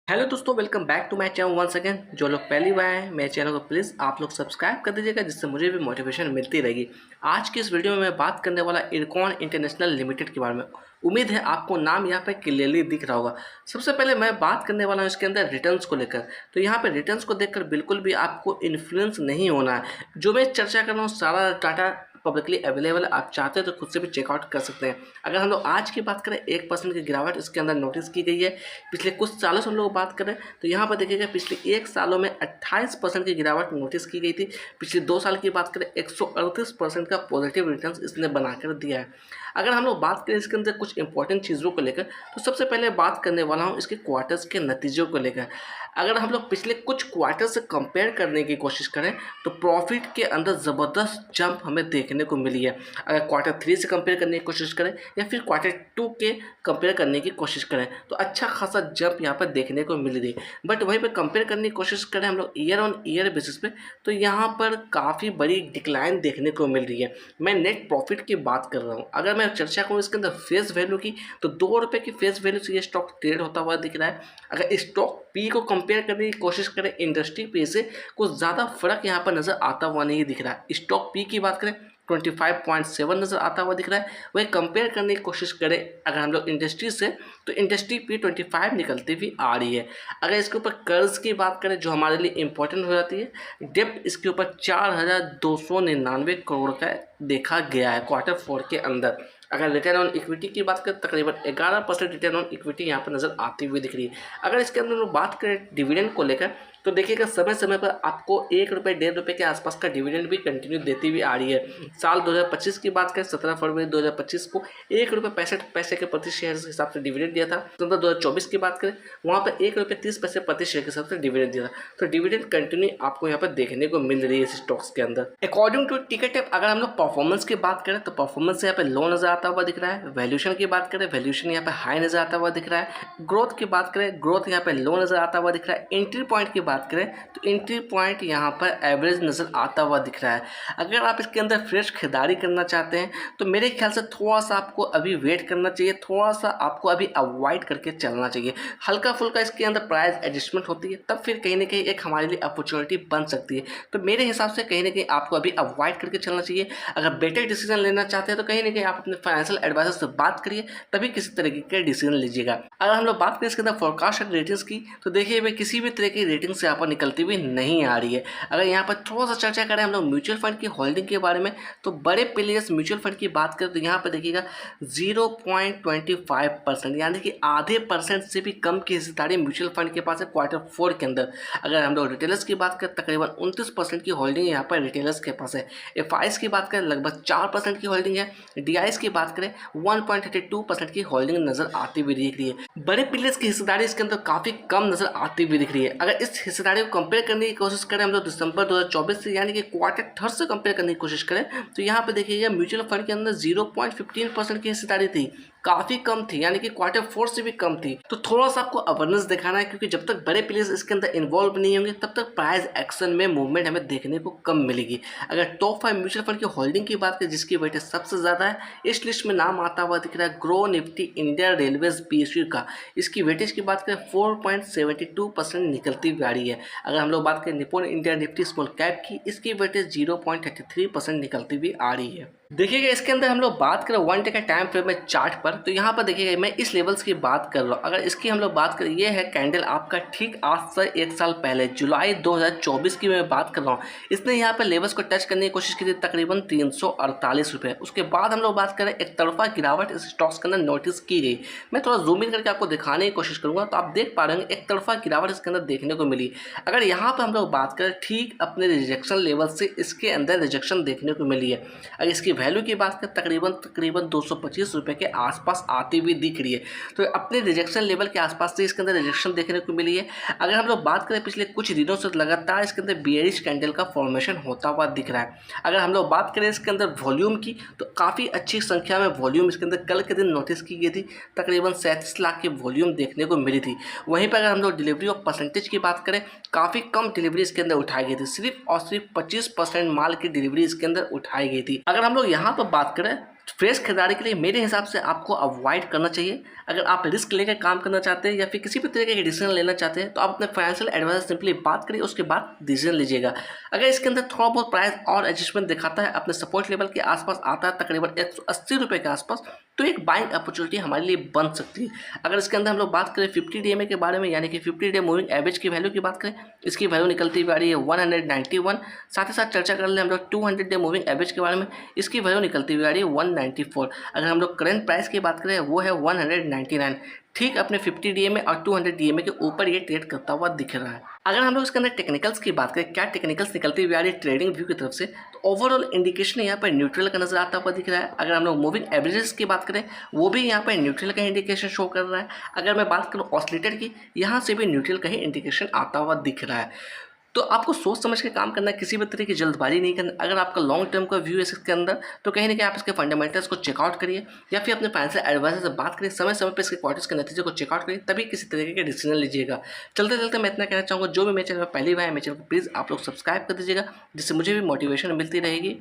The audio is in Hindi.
हेलो दोस्तों, welcome back to my channel once again. जो लोग पहली बार आए मेरे चैनल को प्लीज़ आप लोग सब्सक्राइब कर दीजिएगा, जिससे मुझे भी मोटिवेशन मिलती रहेगी। आज की इस वीडियो में मैं बात करने वाला इरकॉन इंटरनेशनल लिमिटेड के बारे में। उम्मीद है आपको नाम यहाँ पे क्लियरली दिख रहा होगा। सबसे पहले मैं बात करने वाला हूँ इसके अंदर रिटर्न्स को लेकर। तो यहाँ पे रिटर्न्स को देखकर बिल्कुल भी आपको इन्फ्लुएंस नहीं होना है। जो मैं चर्चा कर रहा हूँ सारा डाटा पब्लिकली अवेलेबल है, आप चाहते हैं तो खुद से भी चेकआउट कर सकते हैं। अगर हम लोग आज की बात करें 1% की गिरावट इसके अंदर नोटिस की गई है। पिछले कुछ सालों से हम लोग बात करें तो यहाँ पर देखिएगा पिछले 1 सालों में 28% की गिरावट नोटिस की गई थी। पिछले 2 साल की बात करें 138% का पॉजिटिव रिटर्न इसने बनाकर दिया है। अगर हम लोग बात करें इसके अंदर कुछ इंपॉर्टेंट चीज़ों को लेकर, तो सबसे पहले बात करने वाला हूँ इसके क्वार्टर्स के नतीजों को लेकर। अगर हम लोग पिछले कुछ क्वार्टर से कंपेयर करने की कोशिश करें तो प्रॉफिट के अंदर ज़बरदस्त जंप हमें देखने को मिली है। अगर Q3 से कंपेयर करने की कोशिश करें या फिर Q2 के कंपेयर करने की कोशिश करें तो अच्छा खासा जंप यहाँ पर देखने को मिल रही है। बट वहीं पर कंपेयर करने की कोशिश करें हम लोग ईयर ऑन ईयर बेसिस पे, तो यहाँ पर काफ़ी बड़ी डिक्लाइन देखने को मिल रही है। मैं नेट प्रॉफिट की बात कर रहा हूँ। अगर मैं चर्चा करूँ इसके अंदर फेस वैल्यू की, तो ₹2 की फेस वैल्यू से ये स्टॉक ट्रेड होता हुआ दिख रहा है। अगर स्टॉक पी को कंपेयर करने की कोशिश करें इंडस्ट्री पी से, कुछ ज़्यादा फर्क यहाँ पर नज़र आता हुआ नहीं दिख रहा है। स्टॉक पी की बात करें 25.7 नज़र आता हुआ दिख रहा है। वही कंपेयर करने की कोशिश करें अगर हम लोग इंडस्ट्री से, तो इंडस्ट्री पी 25 निकलती हुई आ रही है। अगर इसके ऊपर कर्ज की बात करें जो हमारे लिए इंपॉर्टेंट हो जाती है, डेप्ट इसके ऊपर 4,299 करोड़ का देखा गया है Q4 के अंदर। अगर रिटर्न ऑन इक्विटी की बात करें तकरीबन 11% रिटर्न ऑन इक्विटी यहाँ पर नज़र आती हुई दिख रही है। अगर इसके अंदर हम बात करें डिविडेंड को लेकर, तो देखिएगा समय समय पर आपको ₹1 ₹1.5 के आसपास का डिविडेंड भी कंटिन्यू देती हुई आ रही है। साल 2025 की बात करें 17 फरवरी 2025 को ₹1.65 के प्रति शेयर के हिसाब से डिविडेंड दिया था। तो 2024 की बात करें वहाँ पर ₹1.30 प्रति शेयर के हिसाब से डिविडेंड दिया था। तो डिविडेंड कंटिन्यू आपको यहाँ पर देखने को मिल रही है इस स्टॉक्स के अंदर। अकॉर्डिंग टू टिकट ऐप अगर हम लोग परफॉर्मेंस की बात करें तो परफॉर्मेंस यहाँ पे लो नजर आता हुआ दिख रहा है। वैल्यूएशन की बात करें वैल्यूएशन यहाँ पे हाई नजर आता हुआ दिख रहा है। ग्रोथ की बात करें ग्रोथ यहाँ पे लो नजर आता हुआ दिख रहा है। एंट्री पॉइंट की बात करें तो एंट्री पॉइंट यहाँ पर एवरेज नज़र आता हुआ दिख रहा है। अगर आप इसके अंदर फ्रेश खरीदारी करना चाहते हैं तो मेरे ख्याल से थोड़ा सा आपको अभी वेट करना चाहिए, थोड़ा सा आपको अभी अवॉइड करके चलना चाहिए। हल्का फुल्का इसके अंदर प्राइस एडजस्टमेंट होती है, तब फिर कहीं ना कहीं एक हमारे लिए अपॉर्चुनिटी बन सकती है। तो मेरे हिसाब से कहीं ना कहीं आपको अभी अवॉइड करके चलना चाहिए। अगर बेटर डिसीजन लेना चाहते हैं तो कहीं ना कहीं आप अपने फाइनेंशियल एडवाइजर से बात करिए, तभी किसी तरीके के डिसीजन लीजिएगा। अगर हम लोग बात करें इसके अंदर फोरकास्ट रेटिंग्स की, तो देखिए मैं किसी भी तरह की रेटिंग से यहाँ पर निकलती हुई नहीं आ रही है। अगर यहाँ पर थोड़ा सा चर्चा करें हम लोग म्यूचुअल फंड की होल्डिंग के बारे में, तो बड़े प्लेयर्स म्यूचुअल फंड की बात करें तो यहाँ पर देखिएगा 0.25% यानी कि आधे % से भी कम की हिस्सेदारी म्यूचुअल फंड के पास है Q4 के अंदर। अगर हम लोग रिटेलर्स की बात करें तकरीबन 29% की होल्डिंग यहाँ पर रिटेलर्स के पास है। एफआईज की बात करें लगभग 4% की होल्डिंग है। डीआईज की बात करें 1.32% की होल्डिंग नजर आती हुई दिख रही है। बड़े प्लेयर्स की हिस्सेदारी इसके अंदर काफ़ी कम नजर आती हुई दिख रही है। अगर इस हिस्सेदारी को कंपेयर करने की कोशिश करें हम लोग दिसंबर 2024 से यानी कि Q3 से कंपेयर करने की कोशिश करें, तो यहाँ पे देखिएगा म्यूचुअल फंड के अंदर 0.15% की हिस्सेदारी थी, काफ़ी कम थी, यानी कि Q4 से भी कम थी। तो थोड़ा सा आपको अवेयरनेस दिखाना है, क्योंकि जब तक बड़े प्लेयर्स इसके अंदर इन्वॉल्व नहीं होंगे तब तक प्राइस एक्शन में मूवमेंट हमें देखने को कम मिलेगी। अगर टॉप 5 म्यूचुअल फंड की होल्डिंग की बात करें जिसकी वेटेज सबसे ज़्यादा है, इस लिस्ट में नाम आता हुआ दिख रहा है grow Nifty India railways PSU का। इसकी वेटेज की बात करें 4.72% निकलती हुई आ रही है। अगर हम लोग बात करें Nippon India Nifty small cap की, इसकी वेटेज 0.33% निकलती हुई आ रही है। देखिएगा इसके अंदर हम लोग बात करें 1 डे का टाइम फ्रेम में चार्ट पर, तो यहाँ पर देखिएगा मैं इस लेवल्स की बात कर रहा हूँ। अगर इसकी हम लोग बात करें, ये है कैंडल आपका ठीक आज से 1 साल पहले जुलाई 2024 की मैं बात कर रहा हूँ। इसने यहाँ पर लेवल्स को टच करने की कोशिश की थी तकरीबन 348 रुपये। उसके बाद हम लोग बात करें एक तरफा गिरावट इस स्टॉक्स के अंदर नोटिस की गई। मैं थोड़ा जूम इन करके आपको दिखाने की कोशिश करूँगा तो आप देख पा रहे हैं एक तरफा गिरावट इसके अंदर देखने को मिली। अगर यहाँ पर हम लोग बात करें ठीक अपने रिजेक्शन लेवल से इसके अंदर रिजेक्शन देखने को मिली है। अगर इसकी वैल्यू की बात करें तकरीबन 225 रुपये के आसपास आती हुई दिख रही है। तो अपने रिजेक्शन लेवल के आसपास से इसके अंदर रिजेक्शन देखने को मिली है। अगर हम लोग बात करें पिछले कुछ दिनों से लगातार इसके अंदर बेयरिश कैंडल का फॉर्मेशन होता हुआ दिख रहा है। अगर हम लोग बात करें इसके अंदर वॉल्यूम की, तो काफ़ी अच्छी संख्या में वॉल्यूम इसके अंदर कल के दिन नोटिस की गई थी। तकरीबन 37 लाख की वॉल्यूम देखने को मिली थी। वहीं पर अगर हम लोग डिलीवरी ऑफ परसेंटेज की बात करें, काफ़ी कम डिलीवरी इसके अंदर उठाई गई थी। सिर्फ और सिर्फ 25% माल की डिलीवरी इसके अंदर उठाई गई थी। अगर हम लोग यहाँ पर बात करें फ्रेश खरीदारी के लिए मेरे हिसाब से आपको अवॉइड करना चाहिए। अगर आप रिस्क लेकर काम करना चाहते हैं या फिर किसी भी तरीके के डिसीजन लेना चाहते हैं तो आप अपने फाइनेंशियल एडवाइजर सिंपली बात करिए, उसके बाद डिसीजन लीजिएगा। अगर इसके अंदर थोड़ा बहुत प्राइस और एडजस्टमेंट दिखाता है, अपने सपोर्ट लेवल के आसपास आता है तकरीबन 180 रुपये के आसपास, तो एक बाइंग अपॉर्चुनिटी हमारे लिए बन सकती है। अगर इसके अंदर हम लोग बात करें 50 DMA के बारे में, यानी कि 50 डे मूविंग एवरेज की वैल्यू की बात करें, इसकी वैल्यू निकलती हुई आ रही है 191। साथ ही साथ चर्चा कर लें हम लोग 200 डे मूविंग एवरेज के बारे में, इसकी वैल्यू निकलती हुई आ रही है 194। अगर हम लोग करंट प्राइस की बात करें वो है 199, ठीक अपने 50 DMA और 200 DMA के ऊपर ये ट्रेड करता हुआ दिख रहा है। अगर हम लोग इसके अंदर टेक्निकल्स की बात करें, क्या टेक्निकल्स निकलती हुई आ रही है ट्रेडिंग व्यू की तरफ से, तो ओवरऑल इंडिकेशन यहाँ पर न्यूट्रल का नजर आता हुआ दिख रहा है। अगर हम लोग मूविंग एवरेजेस की बात करें वो भी यहाँ पर न्यूट्रल का इंडिकेशन शो कर रहा है। अगर मैं बात करूँ ऑसिलेटर की, यहाँ से भी न्यूट्रल का ही इंडिकेशन आता हुआ दिख रहा है। तो आपको सोच समझ के काम करना है, किसी भी तरह की जल्दबाजी नहीं करना। अगर आपका लॉन्ग टर्म का व्यू है इसके अंदर तो कहीं ना कहीं आप इसके फंडामेंटल्स को चेकआउट करिए या फिर अपने फाइनेंशियल एडवाइजर से बात करिए, समय समय पर इसके क्वार्टर्स के नतीजे को चेकआउट करिए, तभी किसी तरीके के डिसीजन लीजिएगा। चलते चलते मैं इतना कहना चाहूँगा, जो भी मेरे चैनल पर पहली बार है मेरे चैनल को प्लीज़ आप लोग सब्सक्राइब कर दीजिएगा, जिससे मुझे भी मोटिवेशन मिलती रहेगी।